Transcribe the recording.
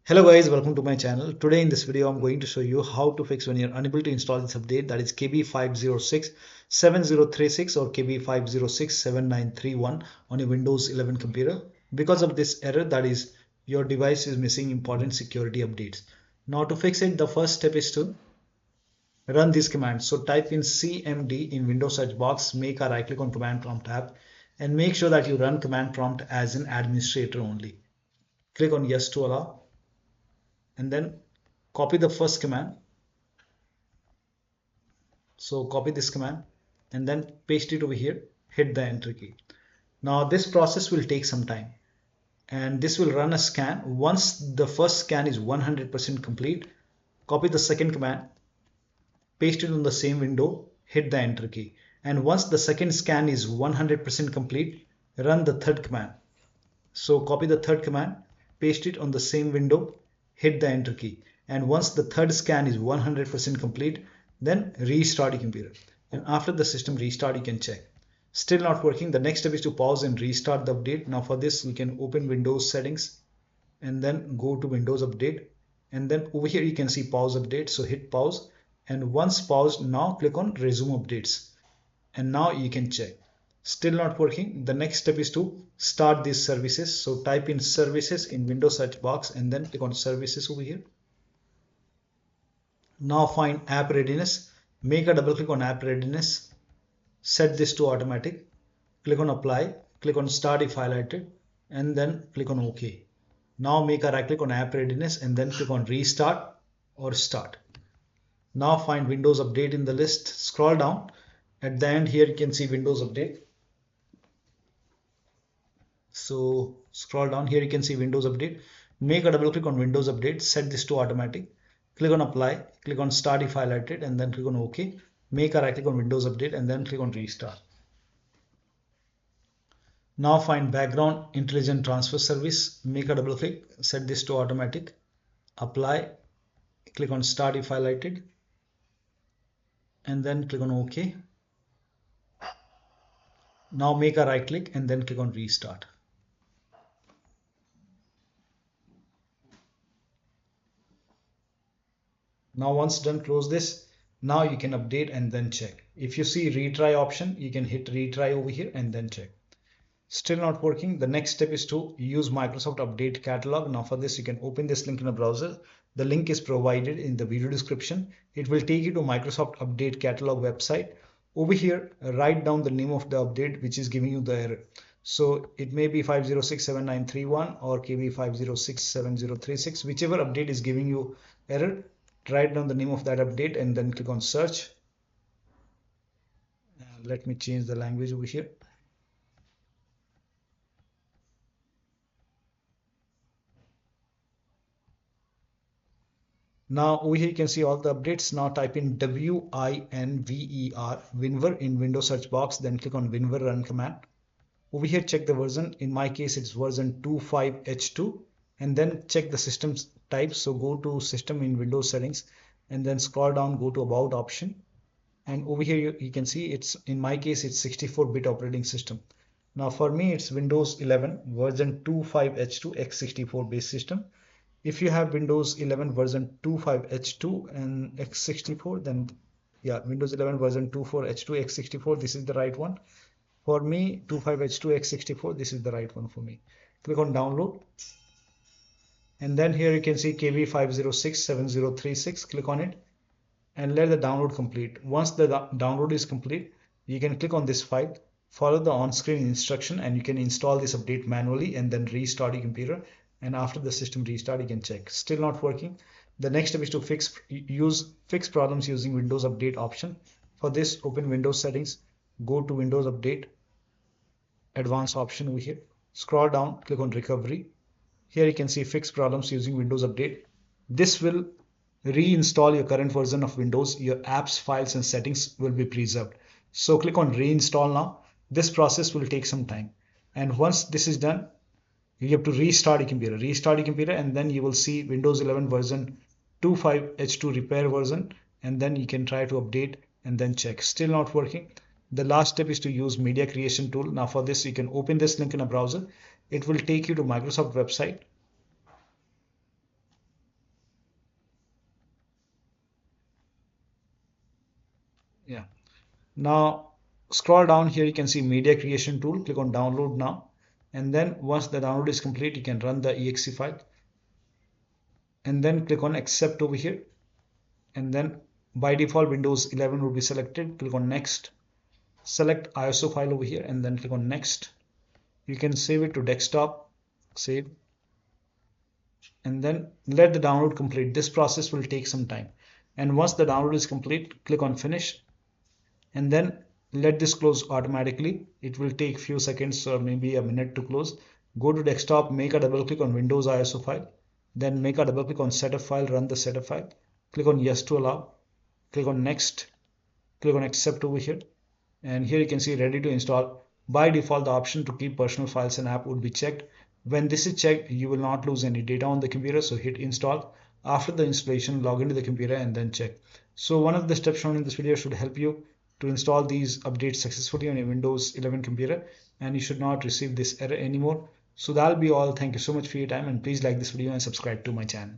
Hello guys, welcome to my channel. Today in this video I'm going to show you how to fix when you're unable to install this update, that is KB5067036 or KB5067931 on your Windows 11 computer. Because of this error, that is your device is missing important security updates. Now to fix it, the first step is to run this command. So type in cmd in Windows search box, make a right click on command prompt tab and make sure that you run command prompt as an administrator only. Click on yes to allow and then copy the first command. So copy this command and then paste it over here, hit the enter key. Now this process will take some time and this will run a scan. Once the first scan is 100% complete, copy the second command, paste it on the same window, hit the enter key. And once the second scan is 100% complete, run the third command. So copy the third command, paste it on the same window, hit the enter key. And once the third scan is 100% complete, then restart your computer. And after the system restart, you can check. Still not working. The next step is to pause and restart the update. Now for this, we can open Windows settings and then go to Windows update. And then over here, you can see pause update. So hit pause. And once paused, now click on resume updates. And now you can check. Still not working. The next step is to start these services. So type in services in Windows search box and then click on services over here. Now find app readiness. Make a double click on app readiness. Set this to automatic. Click on apply. Click on start if highlighted and then click on OK. Now make a right click on app readiness and then click on restart or start. Now find Windows update in the list. Scroll down. At the end here you can see Windows update. So scroll down here, you can see Windows update. Make a double click on Windows update, set this to automatic. Click on apply, click on start if highlighted and then click on OK. Make a right click on Windows update and then click on restart. Now find background intelligent transfer service. Make a double click, set this to automatic. Apply, click on start if highlighted and then click on OK. Now make a right click and then click on restart. Now once done, close this. Now you can update and then check. If you see retry option, you can hit retry over here and then check. Still not working. The next step is to use Microsoft Update Catalog. Now for this, you can open this link in a browser. The link is provided in the video description. It will take you to Microsoft Update Catalog website. Over here, write down the name of the update which is giving you the error. So it may be 5067931 or KB5067036, whichever update is giving you error. Write down the name of that update and then click on search. Let me change the language over here. Now over here you can see all the updates. Now type in WINVER, WinVer in Windows search box, then click on WinVer run command. Over here check the version. In my case it's version 25H2 and then check the system's type. So go to system in Windows settings and then scroll down, go to about option. And over here you can see it's, in my case it's 64-bit operating system. Now for me it's Windows 11 version 25H2 x64 base system. If you have Windows 11 version 25H2 and x64, then yeah, Windows 11 version 24H2 x64, this is the right one. For me 25H2 x64, this is the right one for me. Click on download. And then here you can see KB5067036. Click on it and let the download complete. Once the download is complete, you can click on this file, follow the on-screen instruction and you can install this update manually and then restart your computer. And after the system restart, you can check. Still not working. The next step is to fix problems using Windows Update option. For this, open Windows settings, go to Windows Update, advanced option over here. Scroll down, click on recovery. Here you can see fix problems using Windows Update. This will reinstall your current version of Windows. Your apps, files and settings will be preserved. So click on reinstall now. This process will take some time. And once this is done, you have to restart your computer. Restart your computer and then you will see Windows 11 version 25H2 repair version and then you can try to update and then check. Still not working. The last step is to use media creation tool. Now for this, you can open this link in a browser. It will take you to Microsoft website. Yeah. Now scroll down here, you can see media creation tool. Click on download now, and then once the download is complete, you can run the exe file, and then click on accept over here, and then by default Windows 11 will be selected. Click on next, select ISO file over here, and then click on next. You can save it to desktop, save, and then let the download complete. This process will take some time, and once the download is complete, click on finish, and then let this close automatically. It will take few seconds or maybe a minute to close. Go to desktop, make a double click on Windows ISO file, then make a double click on setup file, run the setup file, click on yes to allow, click on next, click on accept over here, and here you can see ready to install. By default, the option to keep personal files and app would be checked. When this is checked, you will not lose any data on the computer, so hit install. After the installation, log into the computer and then check. So one of the steps shown in this video should help you to install these updates successfully on your Windows 11 computer, and you should not receive this error anymore. So that'll be all. Thank you so much for your time, and please like this video and subscribe to my channel.